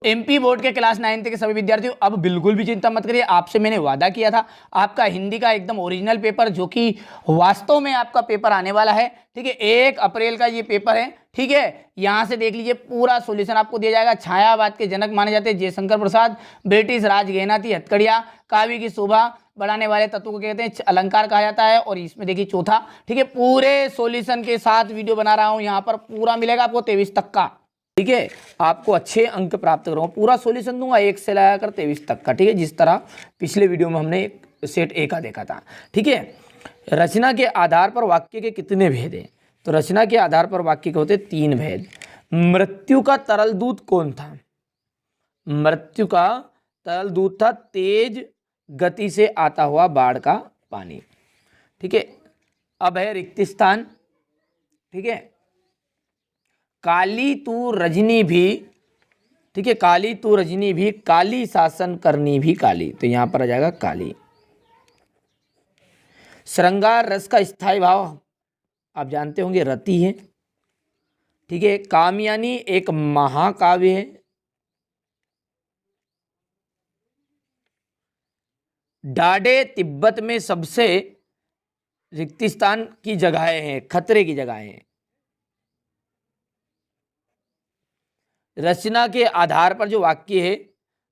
MP board के class 9th के सभी विद्यार्थियों अब बिल्कुल भी चिंता मत करिए। आपसे मैंने वादा किया था आपका हिंदी का एकदम ओरिजिनल पेपर, जो कि वास्तव में आपका पेपर आने वाला है, ठीक है। 1 अप्रैल का ये पेपर है, ठीक है। यहाँ से देख लीजिए पूरा सॉल्यूशन आपको दिया जाएगा। छायावाद के जनक माने जाते हैं जयशंकर प्रसाद, ब्रिटिश राज गहना थी हथकड़िया, काव्य की शोभा बढ़ाने वाले तत्व को कहते हैं अलंकार कहा जाता है। और इसमें देखिए चौथा, ठीक है, पूरे सॉल्यूशन के साथ वीडियो बना रहा हूँ, यहाँ पर पूरा मिलेगा आपको 23 तक का, ठीक है। आपको अच्छे अंक प्राप्त करूँगा, पूरा सॉल्यूशन दूंगा 1 से लगाकर 23 तक का, ठीक है, जिस तरह पिछले वीडियो में हमने सेट ए का देखा था, ठीक है। रचना के आधार पर वाक्य के कितने भेद हैं? तो रचना के आधार पर वाक्य के होते 3 भेद। मृत्यु का तरल दूत कौन था? मृत्यु का तरल दूत था तेज गति से आता हुआ बाढ़ का पानी, ठीक है। अब है रिक्त स्थान, ठीक है। काली तू रजनी भी, ठीक है, काली तू रजनी भी, काली शासन करनी भी काली, तो यहां पर आ जाएगा काली। श्रृंगार रस का स्थायी भाव आप जानते होंगे रति है, ठीक है। कामयानी एक महाकाव्य है। डाडे तिब्बत में सबसे रिक्त स्थान की जगहें हैं, खतरे की जगहें हैं। रचना के आधार पर जो वाक्य है,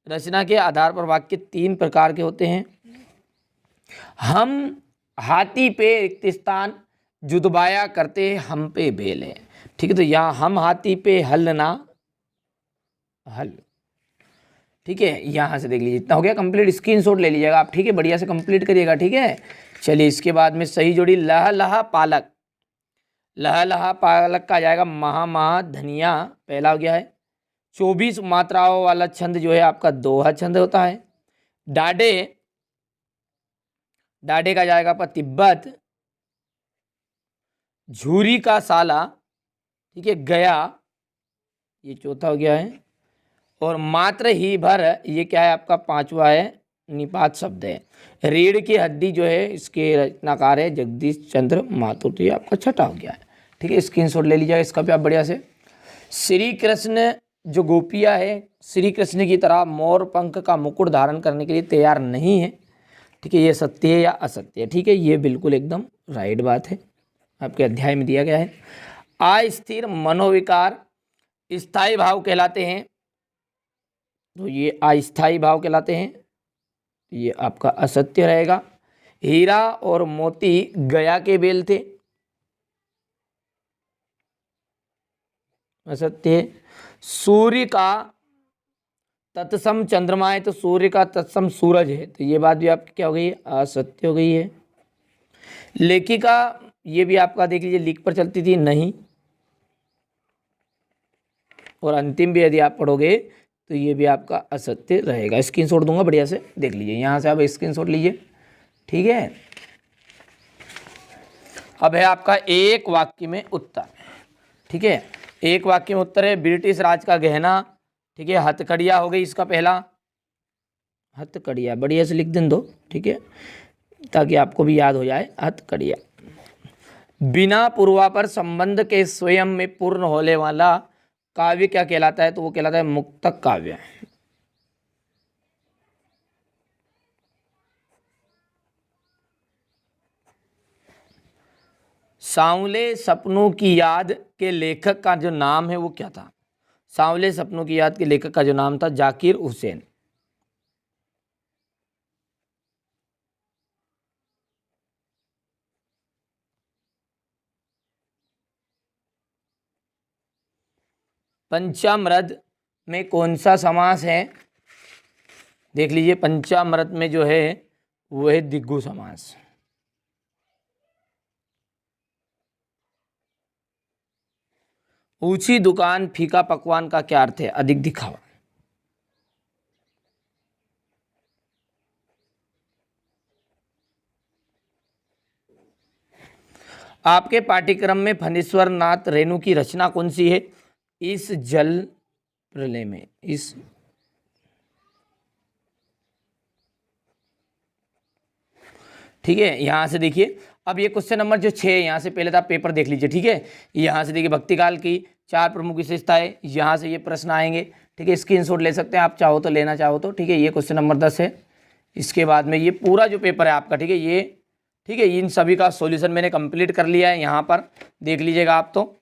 रचना के आधार पर वाक्य 3 प्रकार के होते हैं। हम हाथी पे रिक्त स्थान जुदबाया करते हम पे बेल है, ठीक है। तो यहाँ हम हाथी पे हल ना हल, ठीक है। यहाँ से देख लीजिए इतना हो गया कंप्लीट, स्क्रीनशॉट ले लीजिएगा आप, ठीक है, बढ़िया से कंप्लीट करिएगा, ठीक है। चलिए इसके बाद में सही जोड़ी लह लहा पालक, लह लहा पालक का आ जाएगा महा महा धनिया, पहला हो गया है। 24 मात्राओं वाला छंद जो है आपका दोहा छंद होता है। डाडे, डाडे का जाएगा आपका तिब्बत। झूरी का साला, ठीक है, गया, ये चौथा हो गया है। और मात्र ही भर, ये क्या है आपका 5वां है, निपात शब्द है। रीढ़ की हड्डी जो है इसके रचनाकार है जगदीश चंद्र माथुर, तो ये आपका 6ठा हो गया है, ठीक है। स्क्रीनशॉट ले लीजिएगा इसका भी आप बढ़िया से। श्री कृष्ण जो गोपियाँ है श्री कृष्ण की तरह मोर पंख का मुकुट धारण करने के लिए तैयार नहीं है, ठीक है। ये सत्य है या असत्य है, ठीक है, ये बिल्कुल एकदम राइट बात है, आपके अध्याय में दिया गया है। अस्थिर मनोविकार स्थायी भाव कहलाते हैं, तो ये अस्थायी भाव कहलाते हैं, ये आपका असत्य रहेगा। हीरा और मोती गया के बेल थे, असत्य है। सूर्य का तत्सम चंद्रमा है, तो सूर्य का तत्सम सूरज है, तो ये बात भी आपकी क्या हो गई है, असत्य हो गई है। लेखिका, ये भी आपका देख लीजिए लीक पर चलती थी, नहीं। और अंतिम भी यदि आप पढ़ोगे तो ये भी आपका असत्य रहेगा। स्क्रीनशॉट दूंगा, बढ़िया से देख लीजिए, यहाँ से आप स्क्रीनशॉट लीजिए, ठीक है। अब है आपका एक वाक्य में उत्तर, ठीक है। एक वाक्य में उत्तर है ब्रिटिश राज का गहना, ठीक है। हथकड़िया हो गई इसका पहला, हथकड़िया बढ़िया से लिख दें दो, ठीक है, ताकि आपको भी याद हो जाए, हथकड़िया। बिना पूर्वापर संबंध के स्वयं में पूर्ण होने वाला काव्य क्या कहलाता है? तो वो कहलाता है मुक्तक काव्य। सांवले सपनों की याद के लेखक का जो नाम है वो क्या था? सांवले सपनों की याद के लेखक का जो नाम था जाकिर हुसैन। पंचामृत में कौन सा समास है? देख लीजिए, पंचामृत में जो है वो है दिग्गु समास। ऊंची दुकान फीका पकवान का क्या अर्थ है? अधिक दिखावा। आपके पाठ्यक्रम में फणीश्वर नाथ रेणु की रचना कौन सी है? इस जल प्रलय में, इस ठीक है। यहां से देखिए, अब ये क्वेश्चन नंबर जो 6 यहाँ से पहले तो आप पेपर देख लीजिए, ठीक है। यहाँ से देखिए भक्ति काल की 4 प्रमुख विशेषताएं, यहाँ से ये प्रश्न आएंगे, ठीक है, स्क्रीनशॉट ले सकते हैं आप, चाहो तो लेना चाहो तो। ठीक है, ये क्वेश्चन नंबर 10 है। इसके बाद में ये पूरा जो पेपर है आपका, ठीक है, ये ठीक है, इन सभी का सॉल्यूशन मैंने कंप्लीट कर लिया है, यहाँ पर देख लीजिएगा आप, तो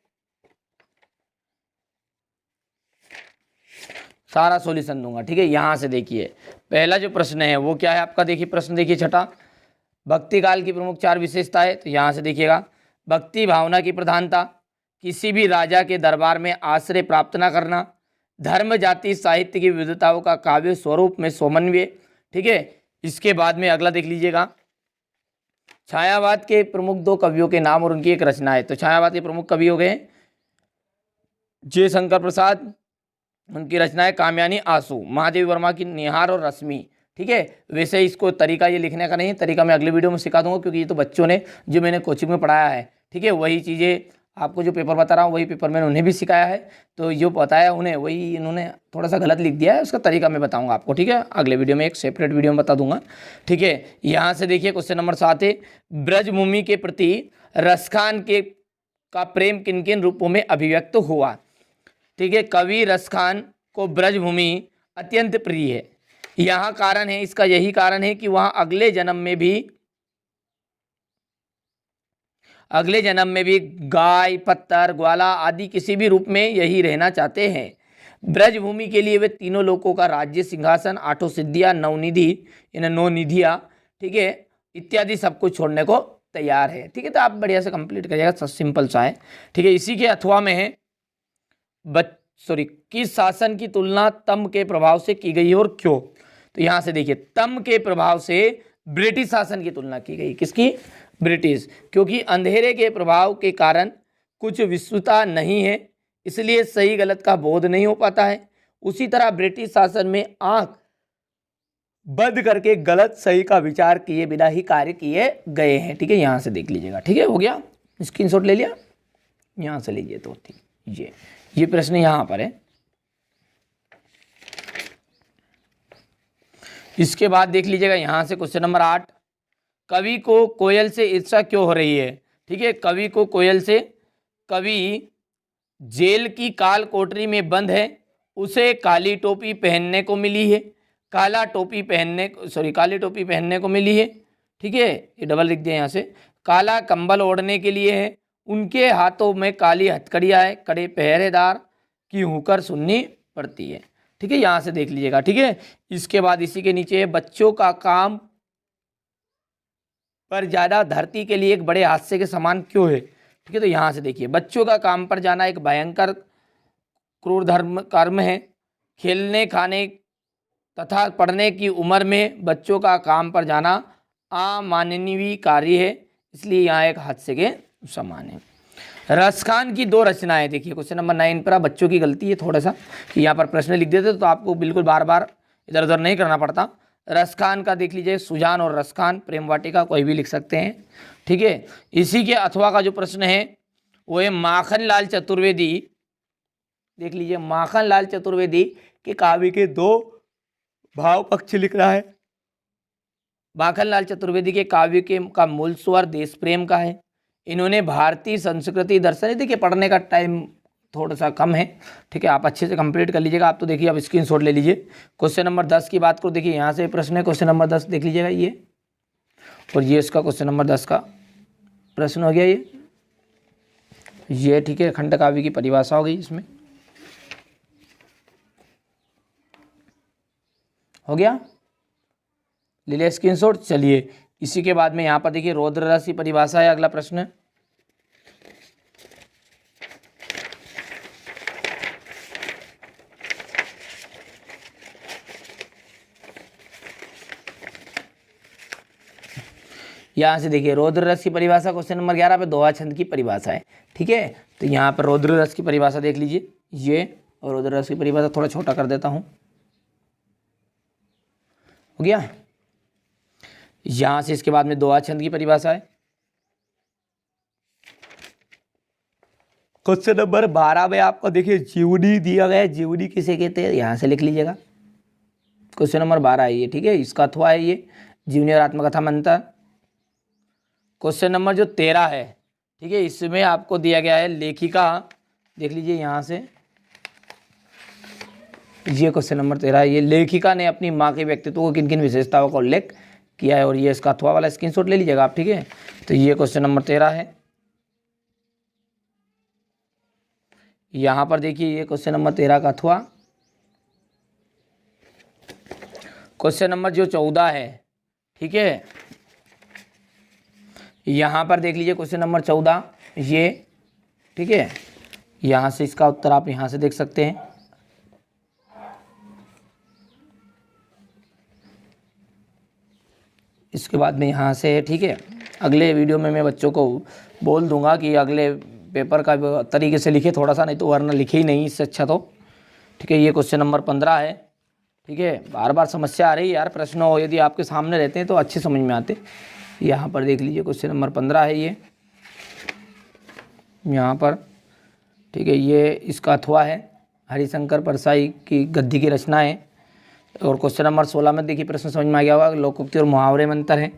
सारा सॉल्यूशन दूंगा। ठीक है, यहाँ से देखिए पहला जो प्रश्न है वो क्या है आपका, देखिए प्रश्न देखिए छठा, भक्ति काल की प्रमुख 4 विशेषताएं। तो यहाँ से देखिएगा, भक्ति भावना की प्रधानता, किसी भी राजा के दरबार में आश्रय प्राप्त न करना, धर्म जाति साहित्य की विविधताओं का काव्य स्वरूप में समन्वय। ठीक है, इसके बाद में अगला देख लीजिएगा, छायावाद के प्रमुख 2 कवियों के नाम और उनकी एक रचना है। तो छायावाद के प्रमुख कवि हो गए जयशंकर प्रसाद, उनकी रचना है कामयानी आंसू, महादेवी वर्मा की निहार और रश्मि। ठीक है, वैसे इसको तरीका ये लिखने का नहीं है, तरीका मैं अगले वीडियो में सिखा दूंगा, क्योंकि ये तो बच्चों ने जो मैंने कोचिंग में पढ़ाया है, ठीक है, वही चीज़ें आपको जो पेपर बता रहा हूँ वही पेपर मैंने उन्हें भी सिखाया है, तो जो बताया उन्हें वही इन्होंने थोड़ा सा गलत लिख दिया है, उसका तरीका मैं बताऊंगा आपको। ठीक है, अगले वीडियो में एक सेपरेट वीडियो में बता दूंगा। ठीक है, यहाँ से देखिए क्वेश्चन नंबर 7 है, ब्रजभूमि के प्रति रसखान के का प्रेम किन किन रूपों में अभिव्यक्त हुआ। ठीक है, कवि रसखान को ब्रजभूमि अत्यंत प्रिय है। यहाँ कारण है, इसका यही कारण है कि वहाँ अगले जन्म में भी गाय, पत्थर, ग्वाला आदि किसी भी रूप में यही रहना चाहते हैं। ब्रजभूमि के लिए वे तीनों लोकों का राज्य, सिंहासन, 8 सिद्धियां, 9 निधि, इन 9 निधियां, ठीक है, इत्यादि सब कुछ छोड़ने को तैयार है। ठीक है, तो आप बढ़िया से कंप्लीट करिएगा, सिंपल सा है। ठीक है, इसी के अथवा में है किस शासन की तुलना तम के प्रभाव से की गई है और क्यों। तो यहां से देखिए, तम के प्रभाव से ब्रिटिश शासन की तुलना की गई। किसकी? ब्रिटिश, क्योंकि अंधेरे के प्रभाव के कारण कुछ विश्वता नहीं है, इसलिए सही गलत का बोध नहीं हो पाता है। उसी तरह ब्रिटिश शासन में आंख बंद करके गलत सही का विचार किए बिना ही कार्य किए गए हैं। ठीक है, यहां से देख लीजिएगा। ठीक है, हो गया, स्क्रीनशॉट ले लिया, यहां से लीजिए। तो ठीक, ये प्रश्न यहां पर है। इसके बाद देख लीजिएगा यहां से क्वेश्चन नंबर 8, कवि को कोयल से ईर्ष्या क्यों हो रही है। ठीक है, कवि को कोयल से, कवि जेल की काल कोठरी में बंद है, उसे काली टोपी पहनने को मिली है, काली टोपी पहनने को मिली है। ठीक है, ये डबल लिख दिया यहाँ से, काला कंबल ओढ़ने के लिए है, उनके हाथों में काली हथकड़ियाँ है, कड़े पहरेदार की हुकर सुननी पड़ती है। ठीक है, यहाँ से देख लीजिएगा। ठीक है, इसके बाद इसी के नीचे बच्चों का काम पर ज़्यादा धरती के लिए एक बड़े हादसे के समान क्यों है। ठीक है, तो यहाँ से देखिए, बच्चों का काम पर जाना एक भयंकर क्रूर कर्म है। खेलने, खाने तथा पढ़ने की उम्र में बच्चों का काम पर जाना अमानवीय कार्य है, इसलिए यहाँ एक हादसे के समान है। रसखान की 2 रचनाएं देखिए, क्वेश्चन नंबर 9 पर। बच्चों की गलती है थोड़ा सा कि यहाँ पर प्रश्न लिख देते तो आपको बिल्कुल बार बार इधर उधर नहीं करना पड़ता। रसखान का देख लीजिए, सुजान और रसखान, प्रेम वाटिका, कोई भी लिख सकते हैं। ठीक है, इसी के अथवा का जो प्रश्न है वो है माखनलाल चतुर्वेदी। देख लीजिए, माखनलाल चतुर्वेदी के काव्य के 2 भाव पक्ष लिख रहा है। माखनलाल चतुर्वेदी के काव्य का मूल स्वर देश प्रेम का है। इन्होंने भारतीय संस्कृति दर्शन, देखिए पढ़ने का टाइम थोड़ा सा कम है। ठीक है, आप अच्छे से कंप्लीट कर लीजिएगा। आप तो देखिए, आप स्क्रीनशॉट ले लीजिए। क्वेश्चन नंबर 10 की बात करो, देखिए यहाँ से प्रश्न है, क्वेश्चन नंबर 10 देख लीजिएगा ये, और ये इसका क्वेश्चन नंबर 10 का प्रश्न हो गया ये। ठीक है, खंड काव्य की परिभाषा हो गई इसमें, हो गया, ले लिया स्क्रीनशॉट। चलिए, इसी के बाद में यहाँ पर देखिए रौद्र रस की परिभाषा है अगला प्रश्न। यहाँ से देखिए रौद्र रस की परिभाषा क्वेश्चन नंबर 11 पे दोहा छंद की परिभाषा है। ठीक है, तो यहाँ पर रौद्र रस की परिभाषा देख लीजिए ये, और रौद्र रस की परिभाषा थोड़ा छोटा कर देता हूँ, हो गया। यहाँ से इसके बाद में दोहा छंद की परिभाषा है। क्वेश्चन नंबर 12 में आपको देखिए जीवनी दिया गया है, जीवनी किसे कहते हैं यहाँ से लिख लीजिएगा। क्वेश्चन नंबर 12 है ये। ठीक है, इसका अथवा है ये, जीवनी और आत्मकथा मंत्र। क्वेश्चन नंबर जो 13 है, ठीक है, इसमें आपको दिया गया है लेखिका, देख लीजिए यहाँ से, ये क्वेश्चन नंबर 13 है। ये लेखिका ने अपनी माँ के व्यक्तित्व को किन किन विशेषताओं का उल्लेख किया है, और ये इसका अथवा वाला स्क्रीनशॉट ले लीजिएगा आप, ठीक है। तो ये क्वेश्चन नंबर 13 है। यहाँ पर देखिए ये क्वेश्चन नंबर 13 का अथवा। क्वेश्चन नंबर जो 14 है, ठीक है, यहाँ पर देख लीजिए क्वेश्चन नंबर 14 ये, ठीक है। यहाँ से इसका उत्तर आप यहाँ से देख सकते हैं। इसके बाद में यहाँ से, ठीक है, अगले वीडियो में मैं बच्चों को बोल दूंगा कि अगले पेपर का तरीके से लिखे थोड़ा सा, नहीं तो वरना लिखे ही नहीं इससे अच्छा तो, ठीक है। ये क्वेश्चन नंबर 15 है, ठीक है। बार बार समस्या आ रही है यार, प्रश्न हो यदि आपके सामने रहते हैं तो अच्छे समझ में आते। यहाँ पर देख लीजिए क्वेश्चन नंबर 15 है ये, यहाँ पर, ठीक है। ये इसका अथवा है, हरिशंकर परसाई की गद्दी की रचना है। और क्वेश्चन नंबर 16 में देखिए प्रश्न समझ में आ गया होगा, लोकोक्ति और मुहावरे में अंतर है,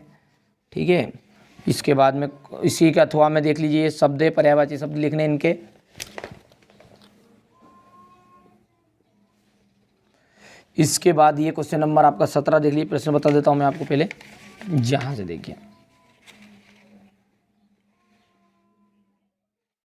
ठीक है। इसके बाद में इसी के अथवा में देख लीजिए शब्द पर्यायवाची शब्द लिखने इनके। इसके बाद ये क्वेश्चन नंबर आपका 17 देख लीजिए, प्रश्न बता देता हूँ मैं आपको पहले, जहाँ से देखिए